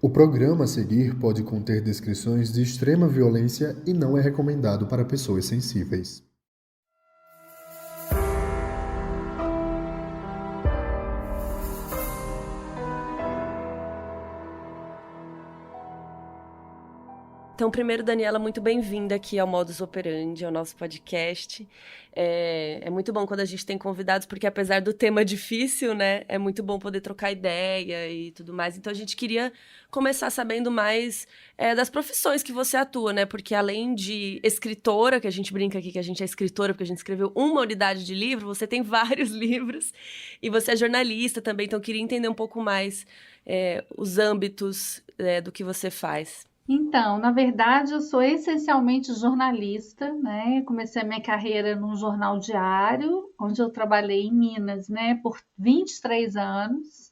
O programa a seguir pode conter descrições de extrema violência e não é recomendado para pessoas sensíveis. Então, primeiro, Daniela, muito bem-vinda aqui ao Modus Operandi, ao nosso podcast. É muito bom quando a gente tem convidados, porque apesar do tema difícil, né, é muito bom poder trocar ideia e tudo mais. Então, a gente queria começar sabendo mais das profissões que você atua, né? Porque além de escritora, que a gente brinca aqui que a gente é escritora porque a gente escreveu uma unidade de livro, você tem vários livros e você é jornalista também. Então, eu queria entender um pouco mais os âmbitos do que você faz. Então, na verdade, eu sou essencialmente jornalista, né? Comecei a minha carreira num jornal diário, onde eu trabalhei em Minas, né, por 23 anos.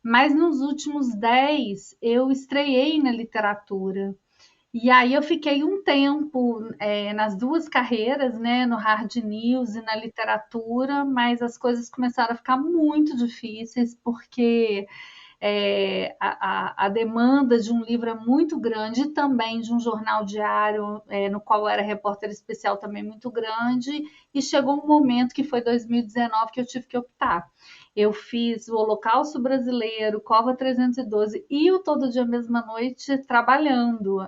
Mas nos últimos 10 eu estreiei na literatura. E aí eu fiquei um tempo nas duas carreiras, né, no hard news e na literatura, mas as coisas começaram a ficar muito difíceis porque a demanda de um livro é muito grande e também de um jornal diário, no qual eu era repórter especial, também muito grande, e chegou um momento que foi 2019 que eu tive que optar. Eu fiz o Holocausto Brasileiro, Cova 312 e o Todo Dia Mesma Noite trabalhando.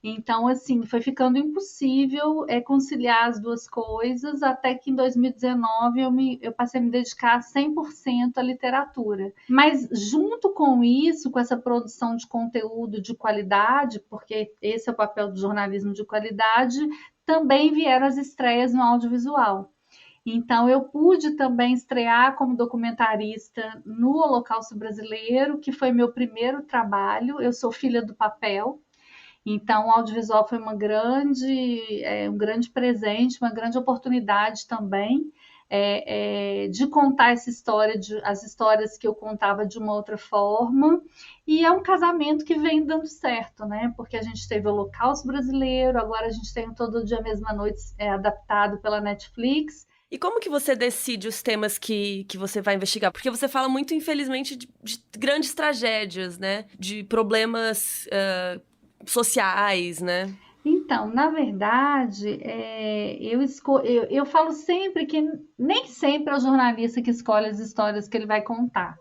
Então, assim, foi ficando impossível conciliar as duas coisas, até que em 2019 eu passei a me dedicar 100% à literatura. Mas junto com isso, com essa produção de conteúdo de qualidade, porque esse é o papel do jornalismo de qualidade, também vieram as estreias no audiovisual. Então, eu pude também estrear como documentarista no Holocausto Brasileiro, que foi meu primeiro trabalho. Eu sou filha do papel, então, o audiovisual foi um grande presente, uma grande oportunidade também de contar essa história, as histórias que eu contava de uma outra forma. E é um casamento que vem dando certo, né? Porque a gente teve o Holocausto Brasileiro, agora a gente tem o Todo Dia Mesma Noite adaptado pela Netflix. E como que você decide os temas que você vai investigar? Porque você fala muito, infelizmente, de grandes tragédias, né? De problemas sociais, né? Então, na verdade, eu falo sempre que nem sempre é o jornalista que escolhe as histórias que ele vai contar.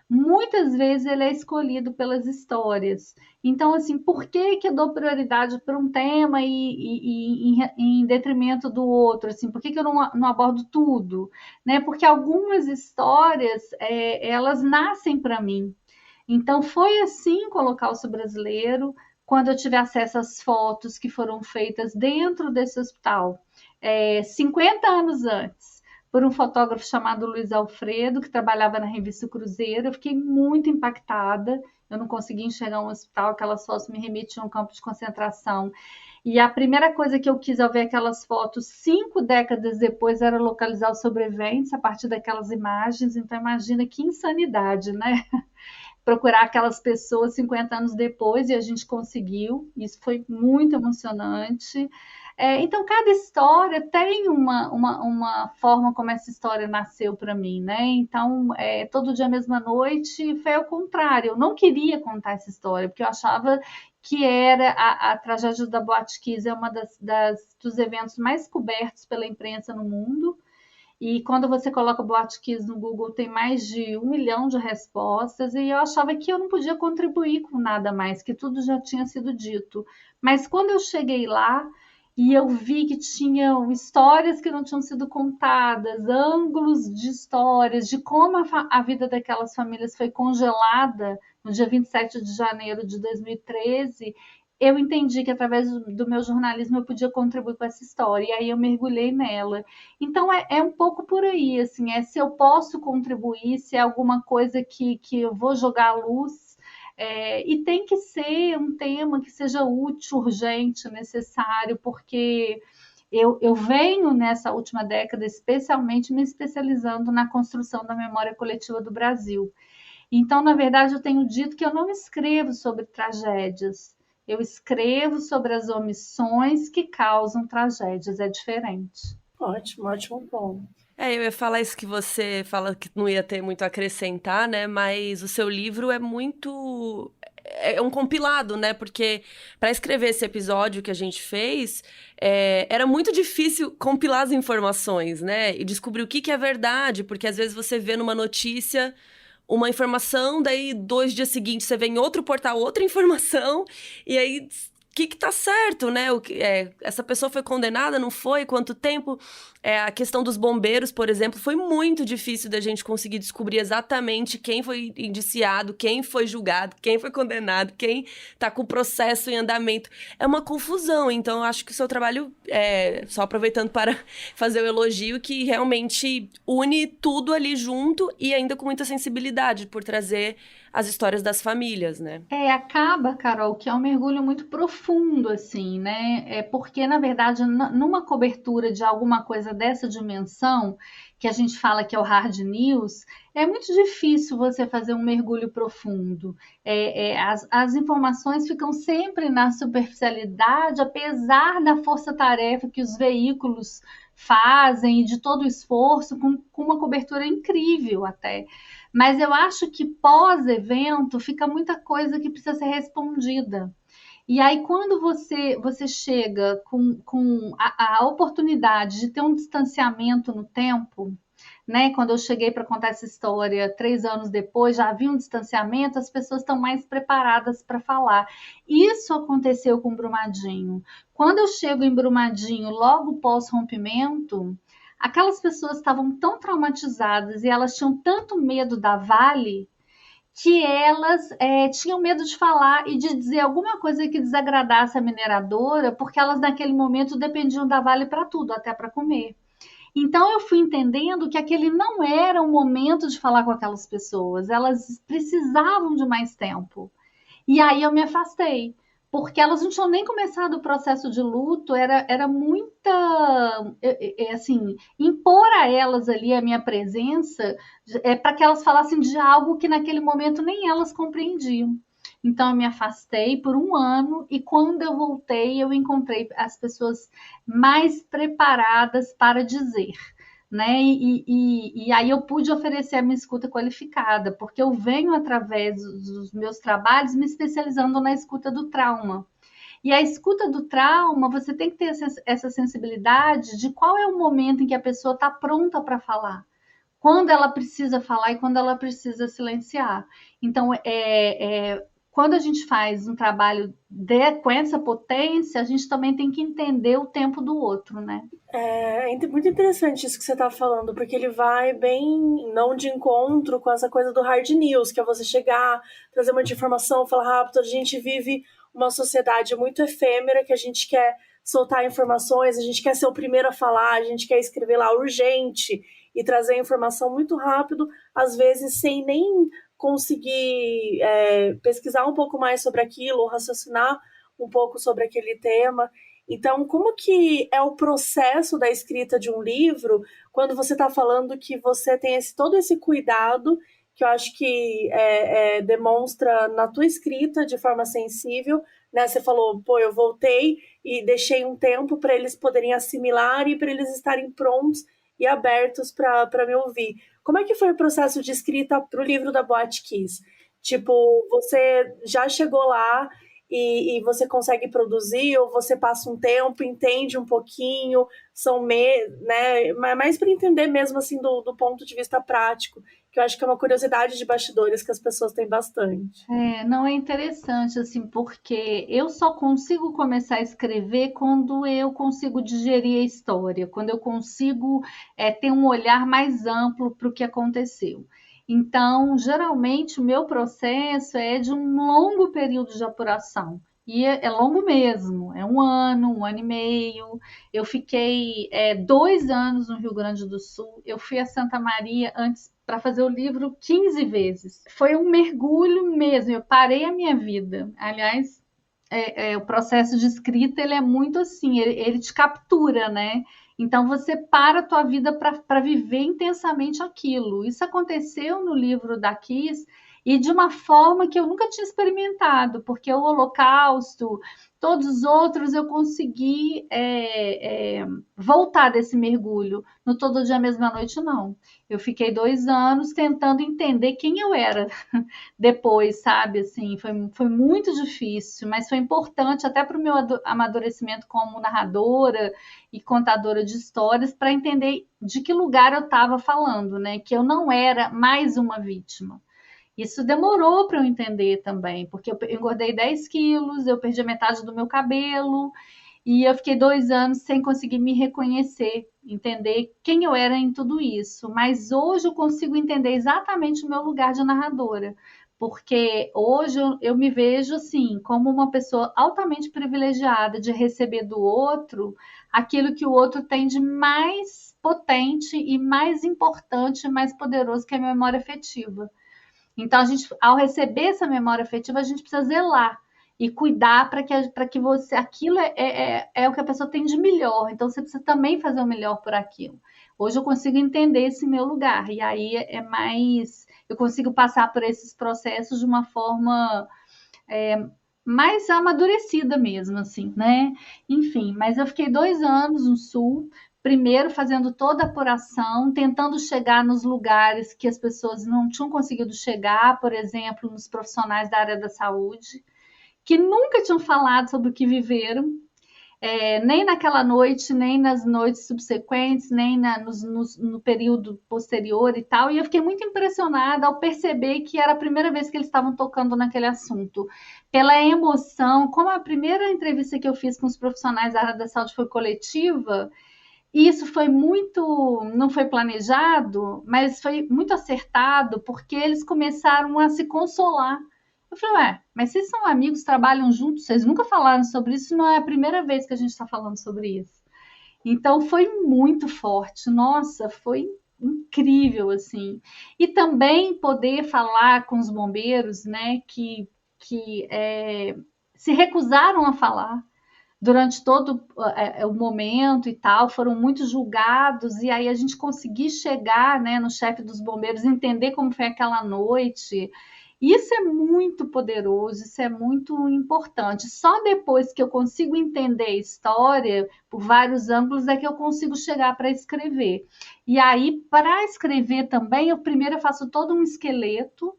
Muitas vezes ele é escolhido pelas histórias. Então, assim, por que que eu dou prioridade para um tema em detrimento do outro? Assim, por que que eu não abordo tudo? Né? Porque algumas histórias, elas nascem para mim. Então, foi assim com o Holocausto Brasileiro, quando eu tive acesso às fotos que foram feitas dentro desse hospital, 50 anos antes, por um fotógrafo chamado Luiz Alfredo, que trabalhava na revista Cruzeiro. Eu fiquei muito impactada. Eu não conseguia enxergar um hospital, aquelas fotos me remetiam a um campo de concentração. E a primeira coisa que eu quis ao ver aquelas fotos 5 décadas depois era localizar os sobreviventes a partir daquelas imagens. Então, imagina que insanidade, né? Procurar aquelas pessoas 50 anos depois, e a gente conseguiu. Isso foi muito emocionante. Então, cada história tem uma forma como essa história nasceu para mim, né? Então, Todo Dia Mesma Noite foi ao contrário. Eu não queria contar essa história, porque eu achava que era a tragédia da Boate Kiss, é uma dos eventos mais cobertos pela imprensa no mundo. E quando você coloca Boate Kiss no Google, tem mais de 1 milhão de respostas, e eu achava que eu não podia contribuir com nada mais, que tudo já tinha sido dito. Mas quando eu cheguei lá e eu vi que tinham histórias que não tinham sido contadas, ângulos de histórias, de como a vida daquelas famílias foi congelada no dia 27 de janeiro de 2013, eu entendi que através do meu jornalismo eu podia contribuir com essa história, e aí eu mergulhei nela. Então é um pouco por aí, assim, se eu posso contribuir, se é alguma coisa que eu vou jogar à luz, e tem que ser um tema que seja útil, urgente, necessário, porque eu venho nessa última década, especialmente me especializando na construção da memória coletiva do Brasil. Então, na verdade, eu tenho dito que eu não escrevo sobre tragédias, eu escrevo sobre as omissões que causam tragédias, é diferente. Ótimo, ótimo ponto. Eu ia falar isso que você fala que não ia ter muito a acrescentar, né? Mas o seu livro é muito. é um compilado, né? Porque para escrever esse episódio que a gente fez, era muito difícil compilar as informações, né? E descobrir o que é verdade, porque às vezes você vê numa notícia uma informação, daí 2 dias seguintes você vê em outro portal outra informação, e aí o que tá certo, né? Essa pessoa foi condenada, não foi? Quanto tempo? A questão dos bombeiros, por exemplo, foi muito difícil da gente conseguir descobrir exatamente quem foi indiciado, quem foi julgado, quem foi condenado, quem tá com o processo em andamento. É uma confusão, então eu acho que o seu trabalho, só aproveitando para fazer o elogio, que realmente une tudo ali junto e ainda com muita sensibilidade por trazer as histórias das famílias, né? Acaba, Carol, que é um mergulho muito profundo, assim, né? Porque, na verdade, numa cobertura de alguma coisa dessa dimensão, que a gente fala que é o hard news, é muito difícil você fazer um mergulho profundo. As informações ficam sempre na superficialidade, apesar da força-tarefa que os veículos fazem e de todo o esforço, com uma cobertura incrível até. Mas eu acho que pós-evento fica muita coisa que precisa ser respondida. E aí, quando você chega com a oportunidade de ter um distanciamento no tempo, né? Quando eu cheguei para contar essa história 3 anos depois, já havia um distanciamento, as pessoas estão mais preparadas para falar. Isso aconteceu com Brumadinho. Quando eu chego em Brumadinho, logo pós-rompimento, aquelas pessoas estavam tão traumatizadas e elas tinham tanto medo da Vale que elas tinham medo de falar e de dizer alguma coisa que desagradasse a mineradora, porque elas naquele momento dependiam da Vale para tudo, até para comer. Então eu fui entendendo que aquele não era o momento de falar com aquelas pessoas, elas precisavam de mais tempo. E aí eu me afastei, porque elas não tinham nem começado o processo de luto, era muita, assim, impor a elas ali a minha presença, para que elas falassem de algo que naquele momento nem elas compreendiam. Então eu me afastei por 1 ano e quando eu voltei eu encontrei as pessoas mais preparadas para dizer, né? E aí eu pude oferecer a minha escuta qualificada, porque eu venho através dos meus trabalhos me especializando na escuta do trauma. E a escuta do trauma, você tem que ter essa sensibilidade de qual é o momento em que a pessoa está pronta para falar, quando ela precisa falar e quando ela precisa silenciar. Então, quando a gente faz um trabalho com essa potência, a gente também tem que entender o tempo do outro, né? É muito interessante isso que você está falando, porque ele vai bem não de encontro com essa coisa do hard news, que é você chegar, trazer muita informação, falar rápido. A gente vive uma sociedade muito efêmera, que a gente quer soltar informações, a gente quer ser o primeiro a falar, a gente quer escrever lá urgente e trazer informação muito rápido, às vezes sem nem conseguir pesquisar um pouco mais sobre aquilo, ou raciocinar um pouco sobre aquele tema. Então, como que é o processo da escrita de um livro, quando você está falando que você tem todo esse cuidado, que eu acho que demonstra na tua escrita de forma sensível, né? Você falou, eu voltei e deixei um tempo para eles poderem assimilar e para eles estarem prontos e abertos para me ouvir. Como é que foi o processo de escrita para o livro da Boate Kiss? Tipo, você já chegou lá e você consegue produzir, ou você passa um tempo, entende um pouquinho, né? Mas para entender mesmo assim do ponto de vista prático, que eu acho que é uma curiosidade de bastidores que as pessoas têm bastante. Não é interessante, assim, porque eu só consigo começar a escrever quando eu consigo digerir a história, quando eu consigo ter um olhar mais amplo para o que aconteceu. Então, geralmente, o meu processo é de um longo período de apuração. E é longo mesmo, é 1 ano e meio. Eu fiquei 2 anos no Rio Grande do Sul. Eu fui a Santa Maria antes para fazer o livro 15 vezes. Foi um mergulho mesmo, eu parei a minha vida. Aliás, o processo de escrita ele é muito assim, ele te captura, né? Então você para a tua vida para viver intensamente aquilo. Isso aconteceu no livro da Kiss e de uma forma que eu nunca tinha experimentado, porque o Holocausto, todos os outros, eu consegui voltar desse mergulho. No Todo Dia, Mesma Noite, não. Eu fiquei 2 anos tentando entender quem eu era depois, sabe? Assim, foi muito difícil, mas foi importante até para o meu amadurecimento como narradora e contadora de histórias, para entender de que lugar eu estava falando, né? Que eu não era mais uma vítima. Isso demorou para eu entender também, porque eu engordei 10 quilos, eu perdi a metade do meu cabelo, e eu fiquei 2 anos sem conseguir me reconhecer, entender quem eu era em tudo isso. Mas hoje eu consigo entender exatamente o meu lugar de narradora, porque hoje eu me vejo assim, como uma pessoa altamente privilegiada de receber do outro aquilo que o outro tem de mais potente e mais importante, mais poderoso, que é a memória afetiva. Então, ao receber essa memória afetiva, a gente precisa zelar e cuidar para que você. Aquilo é o que a pessoa tem de melhor. Então, você precisa também fazer o melhor por aquilo. Hoje eu consigo entender esse meu lugar. E aí é mais. Eu consigo passar por esses processos de uma forma mais amadurecida mesmo, assim, né? Enfim, mas eu fiquei 2 anos no Sul, primeiro fazendo toda a apuração, tentando chegar nos lugares que as pessoas não tinham conseguido chegar, por exemplo, nos profissionais da área da saúde, que nunca tinham falado sobre o que viveram, nem naquela noite, nem nas noites subsequentes, nem no período posterior e tal. E eu fiquei muito impressionada ao perceber que era a primeira vez que eles estavam tocando naquele assunto. Pela emoção, como a primeira entrevista que eu fiz com os profissionais da área da saúde foi coletiva, e isso foi muito, não foi planejado, mas foi muito acertado, porque eles começaram a se consolar. Eu falei, ué, mas vocês são amigos, trabalham juntos, vocês nunca falaram sobre isso, não é a primeira vez que a gente está falando sobre isso. Então foi muito forte, nossa, foi incrível, assim. E também poder falar com os bombeiros, né, que se recusaram a falar durante todo o momento e tal, foram muito julgados, e aí a gente conseguir chegar, né, no chefe dos bombeiros, entender como foi aquela noite. Isso é muito poderoso, isso é muito importante. Só depois que eu consigo entender a história por vários ângulos é que eu consigo chegar para escrever. E aí, para escrever também, eu primeiro faço todo um esqueleto,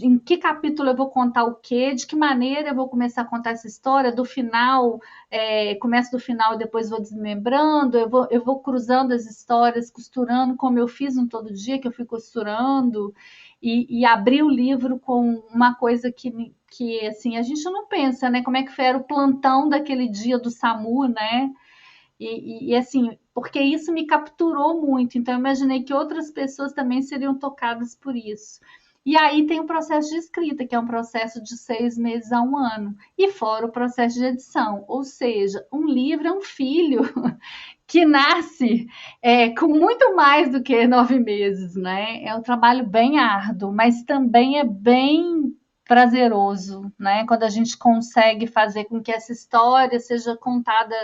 em que capítulo eu vou contar o quê, de que maneira eu vou começar a contar essa história, do final, começo do final e depois vou desmembrando, eu vou cruzando as histórias, costurando, como eu fiz no Todo Dia, que eu fui costurando, e abri o livro com uma coisa que assim, a gente não pensa, né, como é que era o plantão daquele dia do SAMU, né, e assim, porque isso me capturou muito, então eu imaginei que outras pessoas também seriam tocadas por isso. E aí tem o processo de escrita, que é um processo de 6 meses a 1 ano, e fora o processo de edição, ou seja, um livro é um filho que nasce com muito mais do que 9 meses, né? É um trabalho bem árduo, mas também é bem prazeroso, né? Quando a gente consegue fazer com que essa história seja contada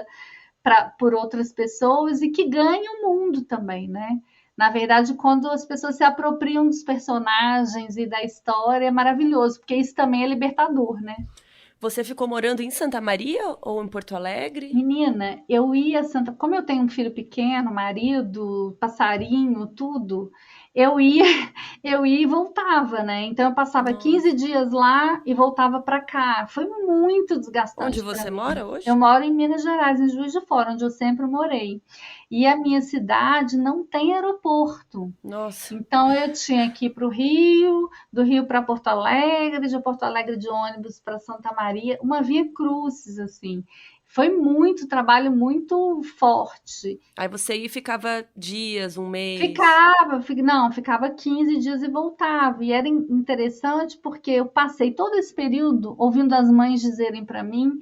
por outras pessoas e que ganhe o mundo também, né? Na verdade, quando as pessoas se apropriam dos personagens e da história, é maravilhoso, porque isso também é libertador, né? Você ficou morando em Santa Maria ou em Porto Alegre? Menina, eu ia como eu tenho um filho pequeno, marido, passarinho, tudo, eu ia, eu ia e voltava, né? Então eu passava 15 Nossa. dias lá e voltava para cá. Foi muito Onde desgastante para você mim. mora Eu hoje? moro em Minas Gerais, em Juiz de Fora, onde eu sempre morei. E a minha cidade não tem aeroporto. Nossa. Então eu tinha que ir para o Rio, do Rio para Porto Alegre, de Porto Alegre de ônibus para Santa Maria, uma via crucis, assim. Foi muito trabalho, muito forte. Aí você ia e ficava dias, um mês. Ficava 15 dias e voltava. E era interessante porque eu passei todo esse período ouvindo as mães dizerem para mim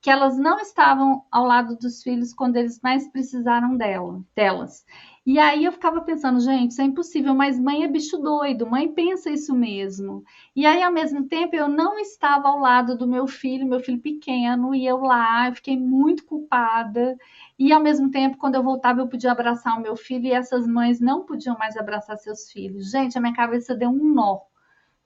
que elas não estavam ao lado dos filhos quando eles mais precisaram delas. E aí eu ficava pensando, gente, isso é impossível, mas mãe é bicho doido, mãe pensa isso mesmo. E aí, ao mesmo tempo, eu não estava ao lado do meu filho pequeno, e eu lá, eu fiquei muito culpada. E ao mesmo tempo, quando eu voltava, eu podia abraçar o meu filho, e essas mães não podiam mais abraçar seus filhos. Gente, a minha cabeça deu um nó.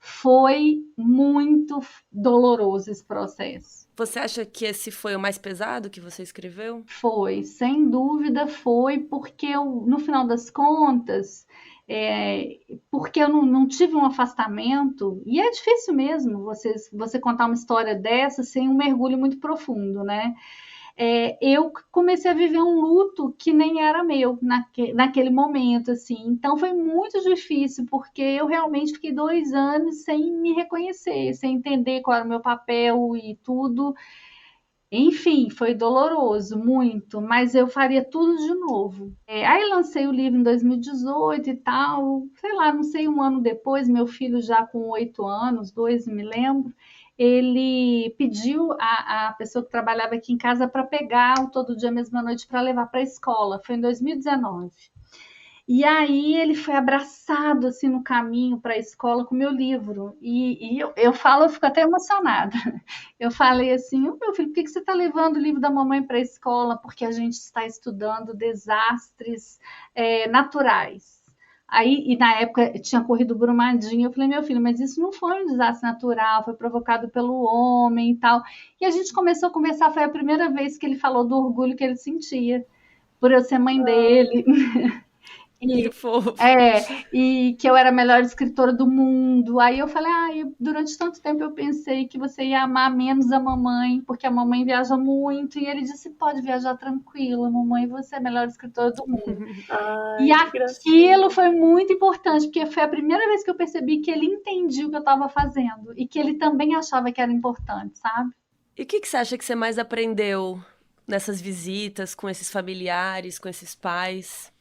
Foi muito doloroso esse processo. Você acha que esse foi o mais pesado que você escreveu? Foi, sem dúvida foi, porque no final das contas, porque eu não tive um afastamento, e é difícil mesmo você contar uma história dessa sem um mergulho muito profundo, né? Eu comecei a viver um luto que nem era meu naquele momento, assim. Então foi muito difícil, porque eu realmente fiquei 2 anos sem me reconhecer, sem entender qual era o meu papel e tudo. Enfim, foi doloroso, muito, mas eu faria tudo de novo. Aí lancei o livro em 2018 e tal, sei lá, não sei, um ano depois, meu filho já com 8 anos, dois, me lembro, ele pediu a pessoa que trabalhava aqui em casa para pegar o Todo Dia, Mesma Noite para levar para a escola, foi em 2019. E aí ele foi abraçado assim no caminho para a escola com o meu livro. E eu falo, eu fico até emocionada. Eu falei assim, "Ô, meu filho, por que você está levando o livro da mamãe para a escola? Porque a gente está estudando desastres naturais. Aí, e na época tinha corrido Brumadinho, eu falei, meu filho, mas isso não foi um desastre natural, foi provocado pelo homem e tal. E a gente começou a conversar, foi a primeira vez que ele falou do orgulho que ele sentia por eu ser mãe dele. Que E, fofo. e que eu era a melhor escritora do mundo. Aí eu falei, durante tanto tempo eu pensei que você ia amar menos a mamãe, porque a mamãe viaja muito. E ele disse, pode viajar tranquila, mamãe, você é a melhor escritora do mundo. Ai, E que aquilo gracinha. foi muito importante, porque foi a primeira vez que eu percebi que ele entendia o que eu estava fazendo e que ele também achava que era importante, sabe? E o que você acha que você mais aprendeu nessas visitas com esses familiares, com esses pais?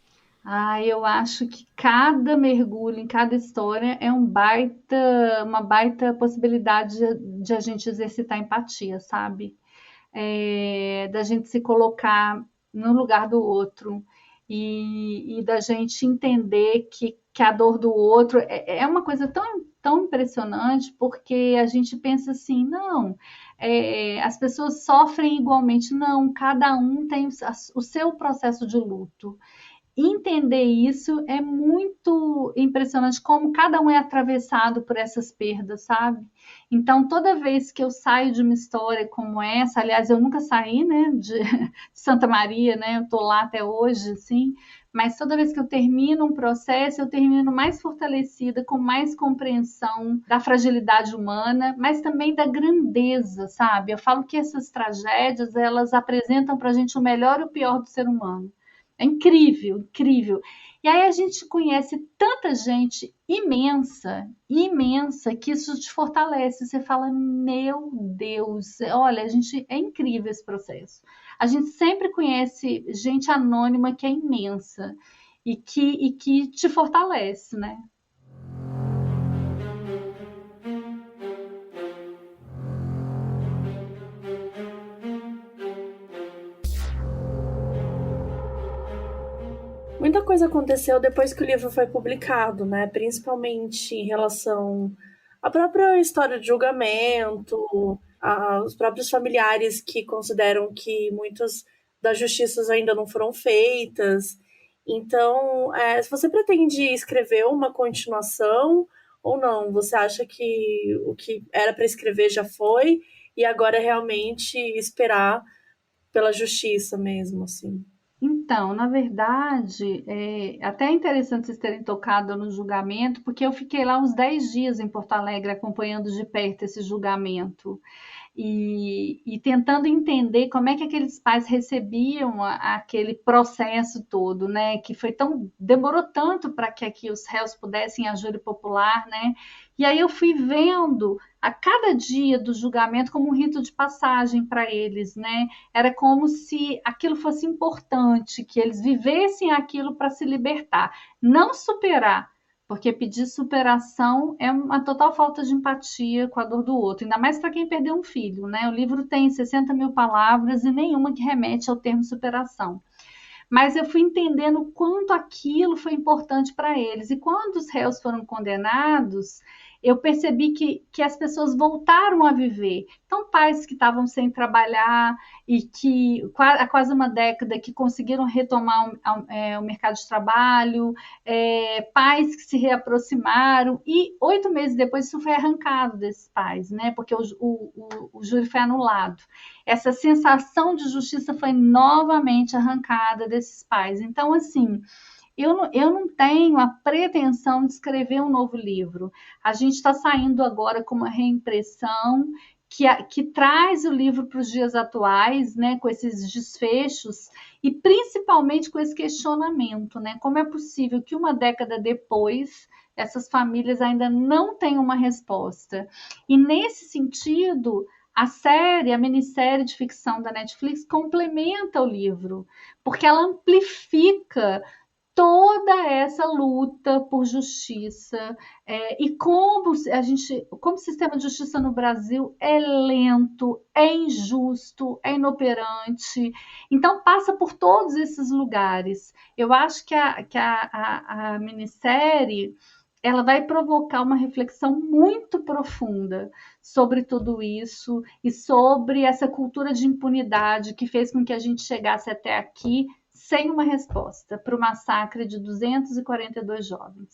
Eu acho que cada mergulho em cada história é uma baita possibilidade de a gente exercitar empatia, sabe? Da gente se colocar no lugar do outro e da gente entender que a dor do outro é uma coisa tão impressionante, porque a gente pensa assim, não, as pessoas sofrem igualmente, não, cada um tem o seu processo de luto. Entender isso é muito impressionante, como cada um é atravessado por essas perdas, sabe? Então, toda vez que eu saio de uma história como essa, aliás, eu nunca saí, né, de Santa Maria, né, eu tô lá até hoje, assim, mas toda vez que eu termino um processo, eu termino mais fortalecida, com mais compreensão da fragilidade humana, mas também da grandeza, sabe? Eu falo que essas tragédias, elas apresentam pra gente o melhor e o pior do ser humano. É incrível, incrível. E aí a gente conhece tanta gente imensa, imensa, que isso te fortalece. Você fala, meu Deus, olha, é incrível esse processo. A gente sempre conhece gente anônima que é imensa e que te fortalece, né? Muita coisa aconteceu depois que o livro foi publicado, né? Principalmente em relação à própria história de julgamento, aos próprios familiares que consideram que muitas das justiças ainda não foram feitas. Então, se você pretende escrever uma continuação ou não, você acha que o que era para escrever já foi e agora é realmente esperar pela justiça mesmo, assim? Então, na verdade, até interessante vocês terem tocado no julgamento, porque eu fiquei lá uns 10 dias em Porto Alegre acompanhando de perto esse julgamento e tentando entender como é que aqueles pais recebiam aquele processo todo, né? Que demorou tanto para que aqui os réus pudessem a júri popular, né? E aí eu fui vendo a cada dia do julgamento como um rito de passagem para eles, né? Era como se aquilo fosse importante, que eles vivessem aquilo para se libertar, não superar, porque pedir superação é uma total falta de empatia com a dor do outro, ainda mais para quem perdeu um filho, né? O livro tem 60 mil palavras e nenhuma que remete ao termo superação. Mas eu fui entendendo o quanto aquilo foi importante para eles. E quando os réus foram condenados, eu percebi que as pessoas voltaram a viver. Então, pais que estavam sem trabalhar e que há quase uma década que conseguiram retomar o mercado de trabalho, pais que se reaproximaram, e 8 meses depois isso foi arrancado desses pais, né? Porque o júri foi anulado. Essa sensação de justiça foi novamente arrancada desses pais. Então, assim, eu não tenho a pretensão de escrever um novo livro. A gente está saindo agora com uma reimpressão que traz o livro para os dias atuais, né, com esses desfechos e principalmente com esse questionamento, né? Como é possível que uma década depois essas famílias ainda não tenham uma resposta? E nesse sentido, a minissérie de ficção da Netflix complementa o livro, porque ela amplifica toda essa luta por justiça, e como o sistema de justiça no Brasil é lento, é injusto, é inoperante. Então passa por todos esses lugares. Eu acho que a minissérie ela vai provocar uma reflexão muito profunda sobre tudo isso e sobre essa cultura de impunidade que fez com que a gente chegasse até aqui sem uma resposta para o massacre de 242 jovens.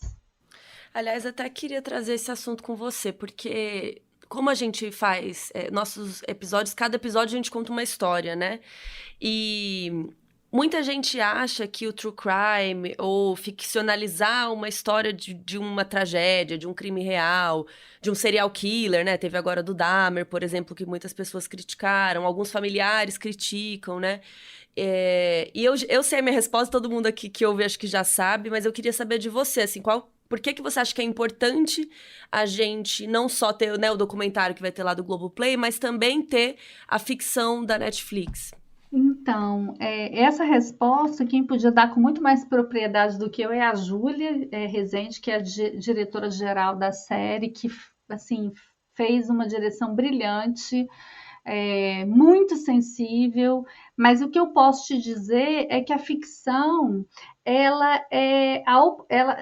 Aliás, até queria trazer esse assunto com você, porque como a gente faz nossos episódios, cada episódio a gente conta uma história, né? E muita gente acha que o true crime ou ficcionalizar uma história de uma tragédia, de um crime real, de um serial killer, né? Teve agora do Dahmer, por exemplo, que muitas pessoas criticaram, alguns familiares criticam, né? E eu sei a minha resposta, todo mundo aqui que ouve acho que já sabe, mas eu queria saber de você, assim, por que você acha que é importante a gente não só ter, né, o documentário que vai ter lá do Globoplay, mas também ter a ficção da Netflix? Então, essa resposta, quem podia dar com muito mais propriedade do que eu é a Júlia Rezende, que é a diretora-geral da série, que, assim, fez uma direção brilhante, muito sensível, mas o que eu posso te dizer é que a ficção ela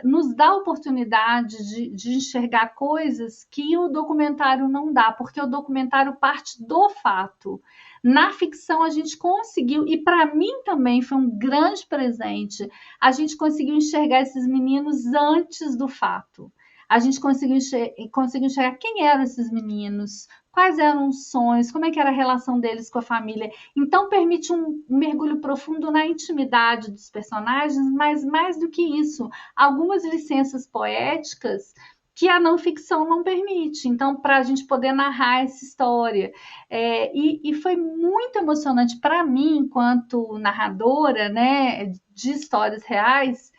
nos dá a oportunidade de enxergar coisas que o documentário não dá, porque o documentário parte do fato. Na ficção a gente conseguiu, e para mim também foi um grande presente, a gente conseguiu enxergar esses meninos antes do fato. A gente conseguiu enxergar quem eram esses meninos, quais eram os sonhos, como é que era a relação deles com a família. Então permite um mergulho profundo na intimidade dos personagens, mas mais do que isso, algumas licenças poéticas que a não ficção não permite. Então, para a gente poder narrar essa história. E foi muito emocionante para mim, enquanto narradora, né, de histórias reais,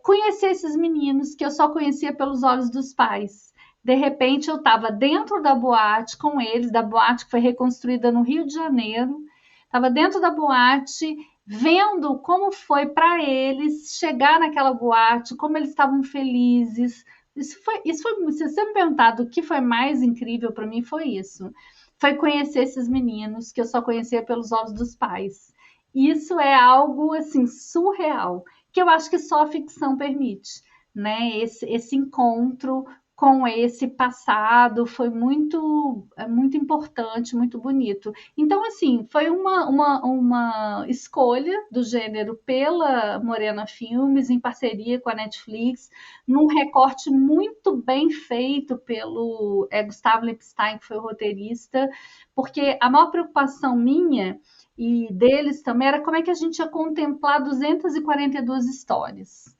conhecer esses meninos que eu só conhecia pelos olhos dos pais. De repente, eu estava dentro da boate com eles, da boate que foi reconstruída no Rio de Janeiro. Estava dentro da boate, vendo como foi para eles chegar naquela boate, como eles estavam felizes. Se você me perguntar o que foi mais incrível para mim, foi isso. Foi conhecer esses meninos que eu só conhecia pelos olhos dos pais. Isso é algo, assim, surreal, que eu acho que só a ficção permite, né? Esse encontro com esse passado foi muito importante, muito bonito. Então, assim, foi uma escolha do gênero pela Morena Filmes, em parceria com a Netflix, num recorte muito bem feito pelo Gustavo Lepstein, que foi o roteirista, porque a maior preocupação minha e deles também era como é que a gente ia contemplar 242 histórias.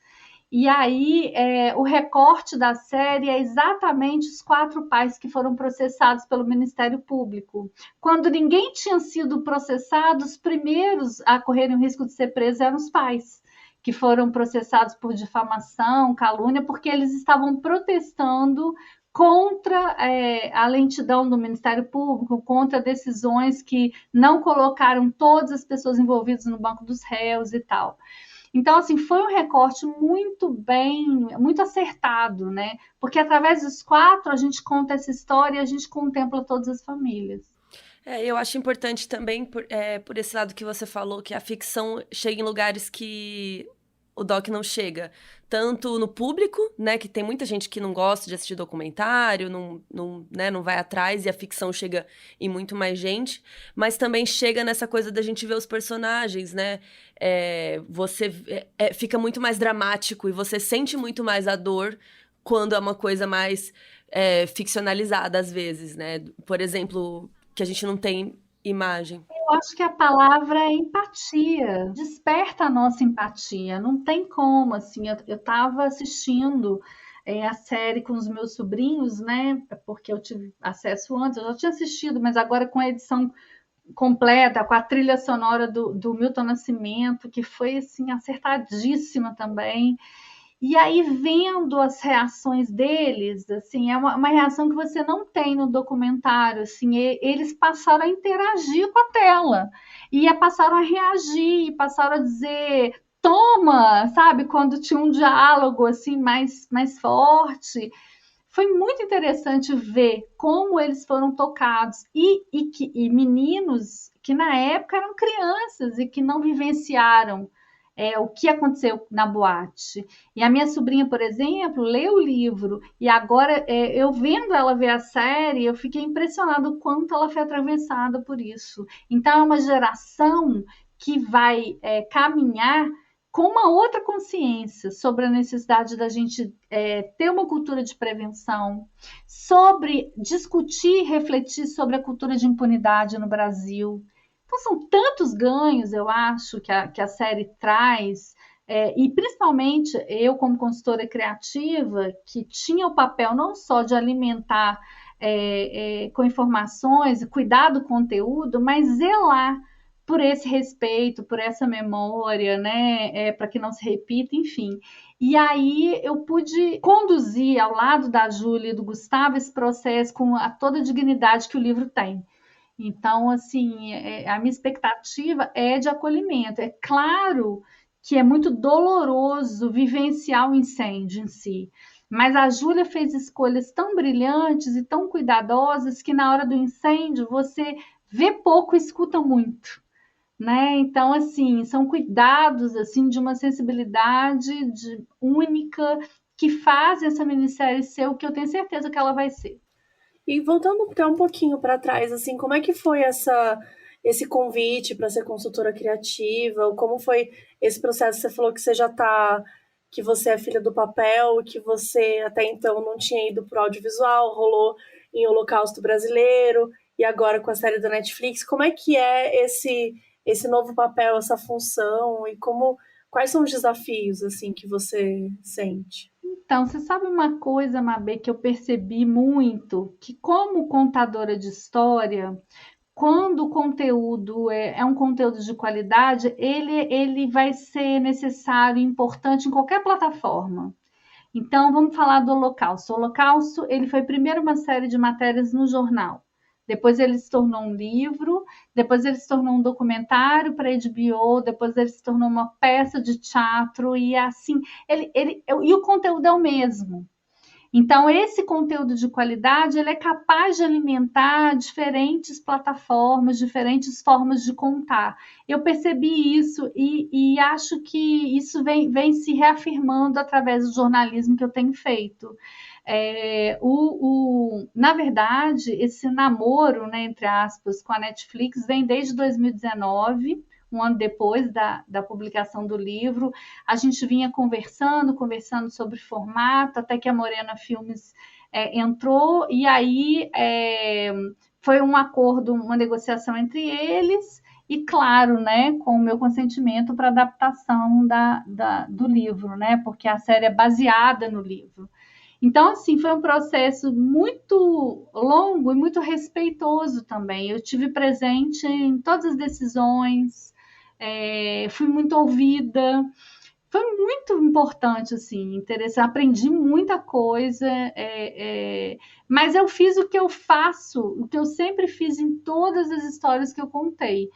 E aí, o recorte da série é exatamente os 4 pais que foram processados pelo Ministério Público. Quando ninguém tinha sido processado, os primeiros a correrem o risco de ser presos eram os pais, que foram processados por difamação, calúnia, porque eles estavam protestando contra a lentidão do Ministério Público, contra decisões que não colocaram todas as pessoas envolvidas no banco dos réus e tal. Então, assim, foi um recorte muito acertado, né? Porque através dos 4 a gente conta essa história e a gente contempla todas as famílias. Eu acho importante também, por esse lado que você falou, que a ficção chega em lugares que o doc não chega tanto no público, né, que tem muita gente que não gosta de assistir documentário, né, não vai atrás, e a ficção chega em muito mais gente, mas também chega nessa coisa da gente ver os personagens, né, fica muito mais dramático e você sente muito mais a dor quando é uma coisa mais ficcionalizada às vezes, né, por exemplo, que a gente não tem imagem. Eu acho que a palavra é empatia, desperta a nossa empatia, não tem como, assim, eu estava assistindo a série com os meus sobrinhos, né, porque eu tive acesso antes, eu já tinha assistido, mas agora com a edição completa, com a trilha sonora do Milton Nascimento, que foi, assim, acertadíssima também. E aí, vendo as reações deles, assim, é uma reação que você não tem no documentário, assim, eles passaram a interagir com a tela, e passaram a reagir, passaram a dizer, toma, sabe, quando tinha um diálogo, assim, mais forte. Foi muito interessante ver como eles foram tocados, e meninos que na época eram crianças e que não vivenciaram o que aconteceu na boate. E a minha sobrinha, por exemplo, leu o livro, e agora, eu vendo ela ver a série, eu fiquei impressionada o quanto ela foi atravessada por isso. Então, é uma geração que vai caminhar com uma outra consciência sobre a necessidade da gente ter uma cultura de prevenção, sobre discutir e refletir sobre a cultura de impunidade no Brasil. Então, são tantos ganhos, eu acho, que a série traz, e principalmente eu, como consultora criativa, que tinha o papel não só de alimentar com informações e cuidar do conteúdo, mas zelar por esse respeito, por essa memória, né, para que não se repita, enfim. E aí eu pude conduzir ao lado da Júlia e do Gustavo esse processo com toda a dignidade que o livro tem. Então, assim, a minha expectativa é de acolhimento. É claro que é muito doloroso vivenciar o incêndio em si, mas a Júlia fez escolhas tão brilhantes e tão cuidadosas que na hora do incêndio você vê pouco e escuta muito, né? Então, assim, são cuidados assim de uma sensibilidade única que faz essa minissérie ser o que eu tenho certeza que ela vai ser. E voltando até um pouquinho para trás, assim, como é que foi esse convite para ser consultora criativa? Ou como foi esse processo? Você falou que você já que você é filha do papel, que você até então não tinha ido para o audiovisual, rolou em Holocausto Brasileiro, e agora com a série da Netflix. Como é que é esse novo papel, essa função, e quais são os desafios assim que você sente? Então, você sabe uma coisa, Mabê, que eu percebi muito, que como contadora de história, quando o conteúdo é um conteúdo de qualidade, ele vai ser necessário e importante em qualquer plataforma. Então, vamos falar do Holocausto. O Holocausto, ele foi primeiro uma série de matérias no jornal. Depois ele se tornou um livro, depois ele se tornou um documentário para HBO, depois ele se tornou uma peça de teatro, e assim, e o conteúdo é o mesmo. Então, esse conteúdo de qualidade, ele é capaz de alimentar diferentes plataformas, diferentes formas de contar. Eu percebi isso e acho que isso vem se reafirmando através do jornalismo que eu tenho feito. Na verdade, esse namoro, né, entre aspas, com a Netflix vem desde 2019, um ano depois da publicação do livro. A gente vinha conversando sobre formato, até que a Morena Filmes entrou, e aí foi um acordo, uma negociação entre eles, e claro, né, com o meu consentimento para adaptação do livro, né, porque a série é baseada no livro. Então, assim, foi um processo muito longo e muito respeitoso também. Eu tive presente em todas as decisões, fui muito ouvida, foi muito importante, assim, interessante, aprendi muita coisa, mas eu fiz o que eu faço, o que eu sempre fiz em todas as histórias que eu contei.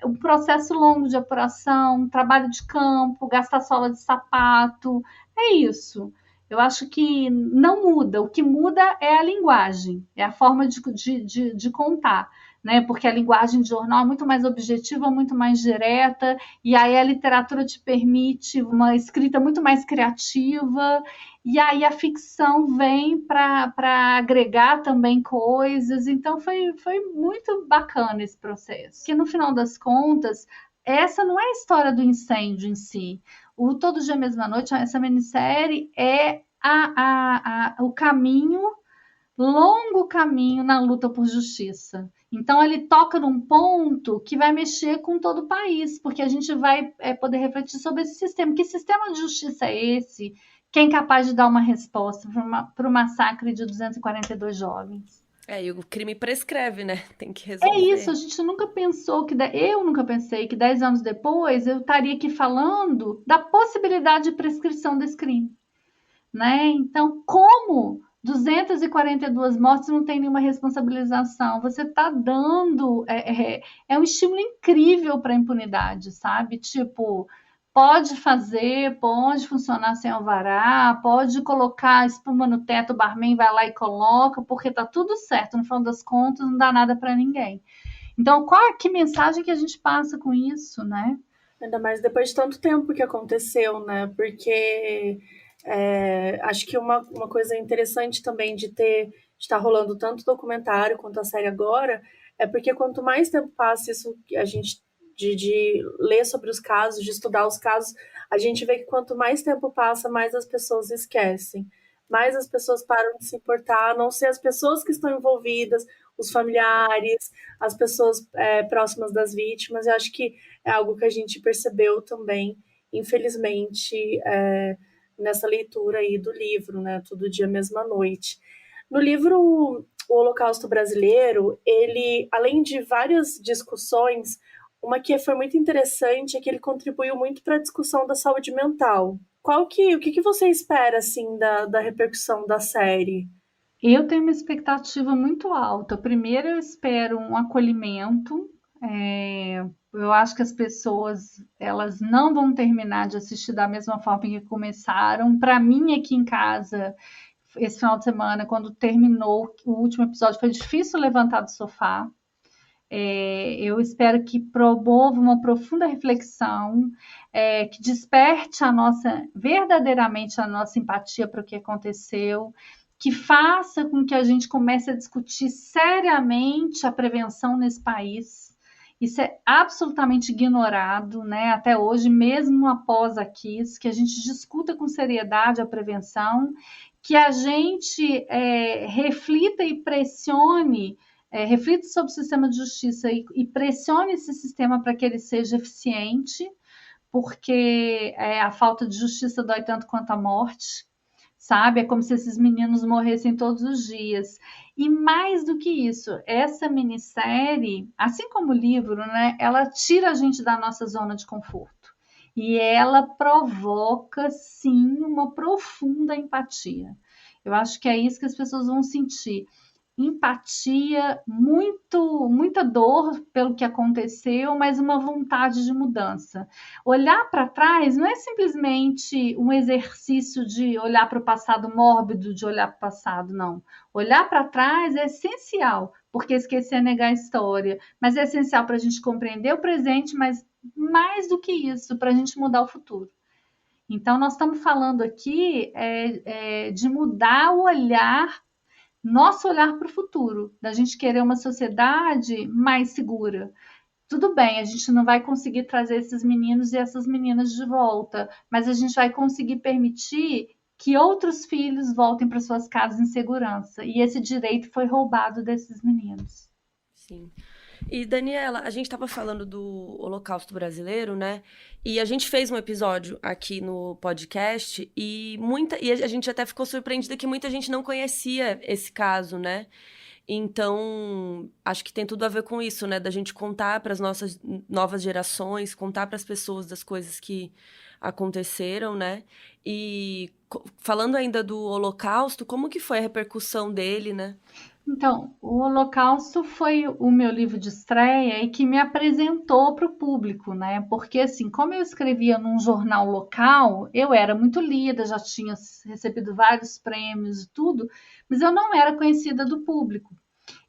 Um processo longo de apuração, trabalho de campo, gastar sola de sapato, é isso. Eu acho que não muda, o que muda é a linguagem, é a forma de contar. né? Porque a linguagem de jornal é muito mais objetiva, muito mais direta, e aí a literatura te permite uma escrita muito mais criativa, e aí a ficção vem para agregar também coisas. Então foi muito bacana esse processo. Que no final das contas, essa não é a história do incêndio em si. O Todo Dia Mesma Noite, essa minissérie, é o caminho, longo caminho na luta por justiça. Então, ele toca num ponto que vai mexer com todo o país, porque a gente vai poder refletir sobre esse sistema. Que sistema de justiça é esse? Quem é capaz de dar uma resposta para o massacre de 242 jovens? E o crime prescreve, né? Tem que É resolver. isso, a gente nunca pensou eu nunca pensei que 10 anos depois eu estaria aqui falando da possibilidade de prescrição desse crime, né? Então, como 242 mortes não tem nenhuma responsabilização? Você está dando um estímulo incrível para a impunidade, sabe? Tipo, pode fazer, pode funcionar sem alvará, pode colocar espuma no teto, o barman vai lá e coloca, porque tá tudo certo, no final das contas não dá nada para ninguém. Então, que mensagem que a gente passa com isso, né? Ainda mais depois de tanto tempo que aconteceu, né? Porque acho que uma coisa interessante também de estar rolando tanto documentário quanto a série agora é porque quanto mais tempo passa isso, a gente de ler sobre os casos, de estudar os casos, a gente vê que quanto mais tempo passa, mais as pessoas esquecem, mais as pessoas param de se importar, a não ser as pessoas que estão envolvidas, os familiares, as pessoas próximas das vítimas. Eu acho que é algo que a gente percebeu também, infelizmente, nessa leitura aí do livro, né? Todo Dia, Mesma Noite. No livro O Holocausto Brasileiro, ele, além de várias discussões, uma que foi muito interessante é que ele contribuiu muito para a discussão da saúde mental. O que você espera, assim, da repercussão da série? Eu tenho uma expectativa muito alta. Primeiro, eu espero um acolhimento. Eu acho que as pessoas elas não vão terminar de assistir da mesma forma que começaram. Para mim, aqui em casa, esse final de semana, quando terminou o último episódio, foi difícil levantar do sofá. Eu espero que promova uma profunda reflexão, que desperte verdadeiramente a nossa empatia para o que aconteceu, que faça com que a gente comece a discutir seriamente a prevenção nesse país. Isso é absolutamente ignorado, né? Até hoje, mesmo após a Kiss, que a gente discuta com seriedade a prevenção, que a gente reflita e pressione, reflita sobre o sistema de justiça e pressione esse sistema para que ele seja eficiente, porque a falta de justiça dói tanto quanto a morte, sabe? É como se esses meninos morressem todos os dias. E mais do que isso, essa minissérie, assim como o livro, né, ela tira a gente da nossa zona de conforto. E ela provoca, sim, uma profunda empatia. Eu acho que é isso que as pessoas vão sentir. Empatia, muita dor pelo que aconteceu, mas uma vontade de mudança. Olhar para trás não é simplesmente um exercício de olhar para o passado mórbido, de olhar para o passado, não. Olhar para trás é essencial, porque esquecer é negar a história, mas é essencial para a gente compreender o presente, mas mais do que isso, para a gente mudar o futuro. Então, nós estamos falando aqui de mudar o olhar, nosso olhar para o futuro, da gente querer uma sociedade mais segura. Tudo bem, a gente não vai conseguir trazer esses meninos e essas meninas de volta, mas a gente vai conseguir permitir que outros filhos voltem para suas casas em segurança. E esse direito foi roubado desses meninos. Sim. E, Daniela, a gente estava falando do Holocausto Brasileiro, né? E a gente fez um episódio aqui no podcast e a gente até ficou surpreendida que muita gente não conhecia esse caso, né? Então, acho que tem tudo a ver com isso, né? Da gente contar para as nossas novas gerações, contar para as pessoas das coisas que aconteceram, né? E falando ainda do Holocausto, como que foi a repercussão dele, né? Então, o Holocausto foi o meu livro de estreia e que me apresentou para o público, né? Porque, assim, como eu escrevia num jornal local, eu era muito lida, já tinha recebido vários prêmios e tudo, mas eu não era conhecida do público.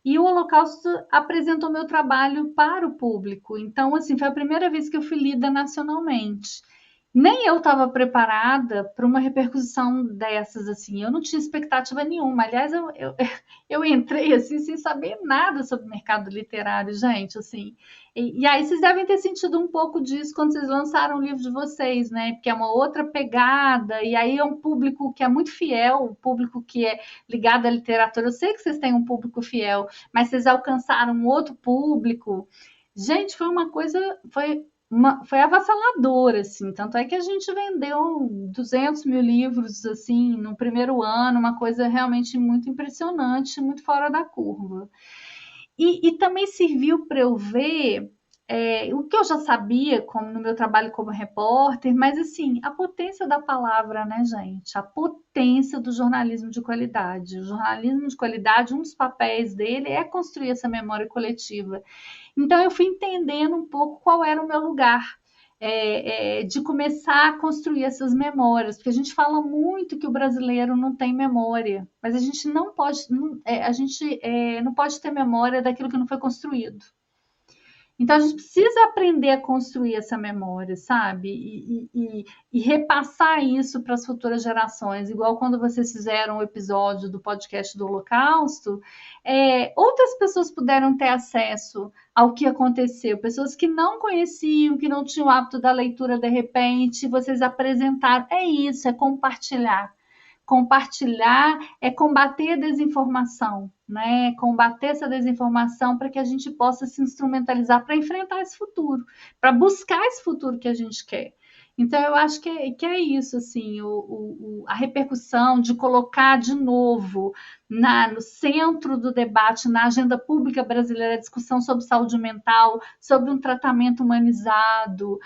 E o Holocausto apresentou meu trabalho para o público. Então, assim, foi a primeira vez que eu fui lida nacionalmente. Nem eu estava preparada para uma repercussão dessas, assim. Eu não tinha expectativa nenhuma. Aliás, eu entrei assim sem saber nada sobre o mercado literário, gente, assim. E aí vocês devem ter sentido um pouco disso quando vocês lançaram o livro de vocês, né? Porque é uma outra pegada, e aí é um público que é muito fiel, um público que é ligado à literatura. Eu sei que vocês têm um público fiel, mas vocês alcançaram um outro público. Gente, foi uma coisa, foi avassalador, assim, tanto é que a gente vendeu 200 mil livros, assim, no primeiro ano, uma coisa realmente muito impressionante, muito fora da curva. E também serviu para eu ver o que eu já sabia como, no meu trabalho como repórter, mas assim, a potência da palavra, né, gente? A potência do jornalismo de qualidade. O jornalismo de qualidade, um dos papéis dele é construir essa memória coletiva. Então, eu fui entendendo um pouco qual era o meu lugar. De começar a construir essas memórias, porque a gente fala muito que o brasileiro não tem memória, mas a gente não pode, não pode ter memória daquilo que não foi construído. Então a gente precisa aprender a construir essa memória, sabe? E repassar isso para as futuras gerações. Igual quando vocês fizeram o episódio do podcast do Holocausto, outras pessoas puderam ter acesso ao que aconteceu. Pessoas que não conheciam, que não tinham o hábito da leitura de repente, vocês apresentaram. É isso, é compartilhar. Compartilhar é combater a desinformação, né? Combater essa desinformação para que a gente possa se instrumentalizar para enfrentar esse futuro, para buscar esse futuro que a gente quer. Então, eu acho que é isso, assim, a repercussão de colocar de novo no centro do debate, na agenda pública brasileira, a discussão sobre saúde mental, sobre um tratamento humanizado,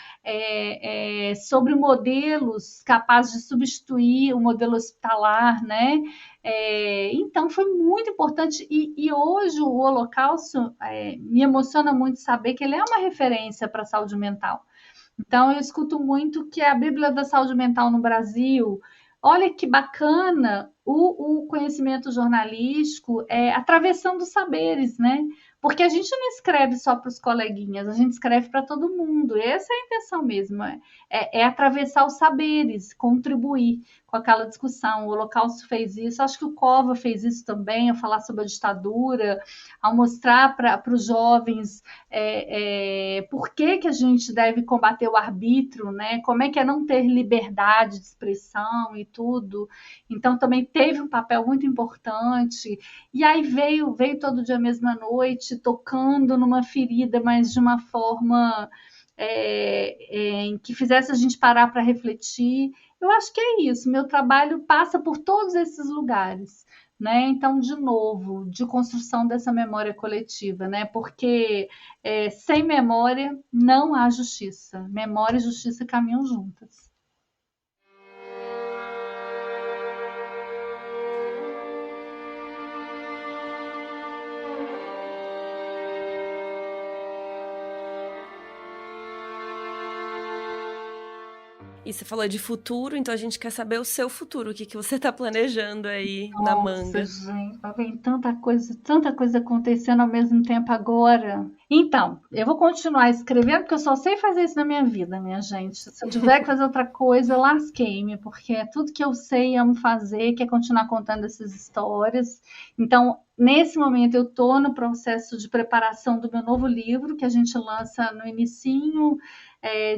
sobre modelos capazes de substituir o modelo hospitalar, né? Então, foi muito importante. E hoje o Holocausto me emociona muito saber que ele é uma referência para a saúde mental. Então, eu escuto muito que a Bíblia da Saúde Mental no Brasil, olha que bacana o conhecimento jornalístico atravessando os saberes, né? Porque a gente não escreve só para os coleguinhas, a gente escreve para todo mundo. Essa é a intenção mesmo, atravessar os saberes, contribuir com aquela discussão. O Holocausto fez isso, acho que o Cova fez isso também, ao falar sobre a ditadura, ao mostrar para os jovens por que a gente deve combater o arbítrio, né? Como é que é não ter liberdade de expressão e tudo. Então, também teve um papel muito importante. E aí veio todo dia, mesma noite, tocando numa ferida, mas de uma forma em que fizesse a gente parar para refletir. Eu acho que é isso. Meu trabalho passa por todos esses lugares, né? Então, de novo, de construção dessa memória coletiva, né? Porque sem memória não há justiça. Memória e justiça caminham juntas. E você falou de futuro, então a gente quer saber o seu futuro, o que você está planejando aí na manga. Nossa, gente, vem tanta coisa acontecendo ao mesmo tempo agora. Então, eu vou continuar escrevendo, porque eu só sei fazer isso na minha vida, minha gente. Se eu tiver que fazer outra coisa, lasquei-me, porque é tudo que eu sei e amo fazer, que é continuar contando essas histórias. Então, nesse momento, eu estou no processo de preparação do meu novo livro, que a gente lança no inicinho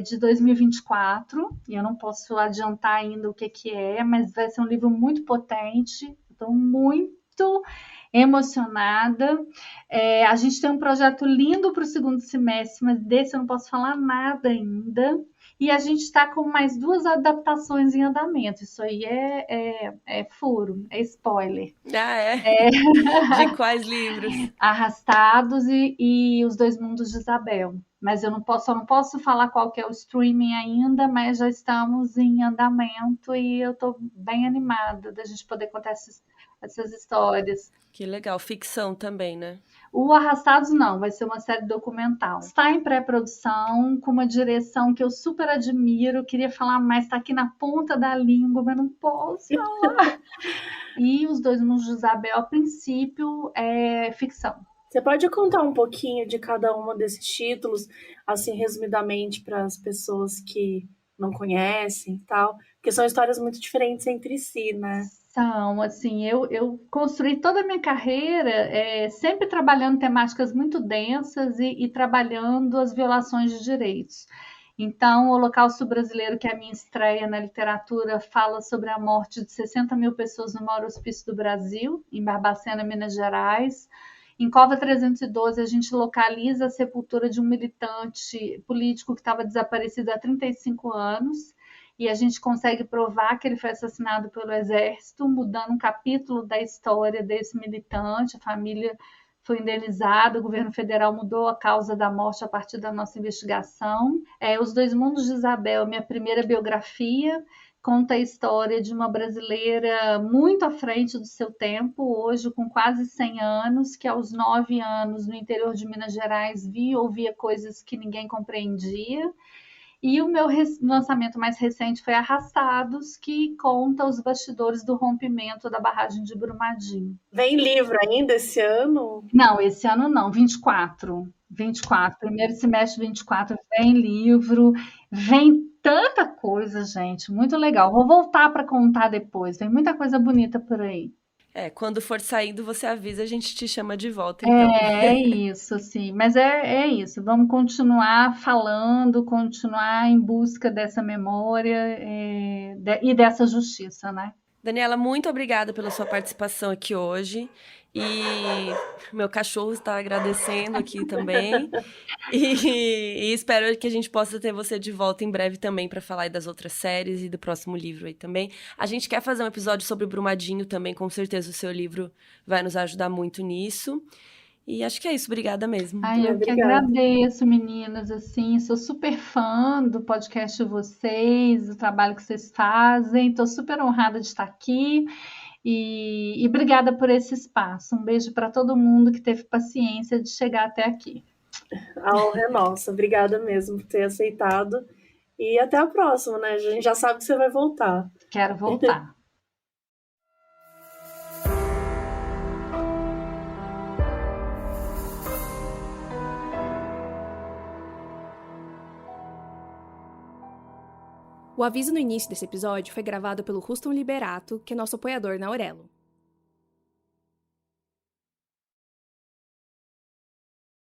de 2024, e eu não posso adiantar ainda o que é, mas vai ser um livro muito potente, estou muito emocionada. A gente tem um projeto lindo para o segundo semestre, mas desse eu não posso falar nada ainda. E a gente está com mais 2 adaptações em andamento. Isso aí é furo, é spoiler. De quais livros? Arrastados e Os Dois Mundos de Isabel. Mas eu só não posso falar qual que é o streaming ainda, mas já estamos em andamento e eu estou bem animada da gente poder contar essas histórias. Que legal. Ficção também, né? O Arrastados não, vai ser uma série documental. Está em pré-produção, com uma direção que eu super admiro, queria falar mais, está aqui na ponta da língua, mas não posso falar. E Os Dois Mundos de Isabel, a princípio, é ficção. Você pode contar um pouquinho de cada um desses títulos, assim, resumidamente, para as pessoas que não conhecem e tal? Porque são histórias muito diferentes entre si, né? São, assim, eu construí toda a minha carreira sempre trabalhando temáticas muito densas e trabalhando as violações de direitos. Então, o Holocausto Brasileiro, que é a minha estreia na literatura, fala sobre a morte de 60 mil pessoas no maior hospício do Brasil, em Barbacena, Minas Gerais. Em Cova 312, a gente localiza a sepultura de um militante político que estava desaparecido há 35 anos, e a gente consegue provar que ele foi assassinado pelo Exército, mudando um capítulo da história desse militante. A família foi indenizada, o governo federal mudou a causa da morte a partir da nossa investigação. Os Dois Mundos de Isabel, minha primeira biografia, conta a história de uma brasileira muito à frente do seu tempo, hoje com quase 100 anos, que aos 9 anos, no interior de Minas Gerais, via e ouvia coisas que ninguém compreendia. E o meu lançamento mais recente foi Arrastados, que conta os bastidores do rompimento da barragem de Brumadinho. Vem livro ainda esse ano? Não, esse ano não, 24. Primeiro semestre 24 vem livro, vem tanta coisa, gente, muito legal. Vou voltar para contar depois, vem muita coisa bonita por aí. Quando for saindo, você avisa, a gente te chama de volta, então. É isso, assim, mas é isso. Vamos continuar falando, continuar em busca dessa memória e dessa justiça, né? Daniela, muito obrigada pela sua participação aqui hoje. E meu cachorro está agradecendo aqui também. E espero que a gente possa ter você de volta em breve também para falar aí das outras séries e do próximo livro aí também. A gente quer fazer um episódio sobre o Brumadinho também, com certeza o seu livro vai nos ajudar muito nisso. E acho que é isso, obrigada mesmo. Ai, eu que Obrigada. agradeço, meninas, assim, sou super fã do podcast de vocês, do trabalho que vocês fazem, estou super honrada de estar aqui e obrigada por esse espaço. Um beijo para todo mundo que teve paciência de chegar até aqui. A honra é nossa. Obrigada mesmo por ter aceitado. E até a próxima, né? A gente já sabe que você vai voltar. Quero voltar. O aviso no início desse episódio foi gravado pelo Ruston Liberato, que é nosso apoiador na Aurelo.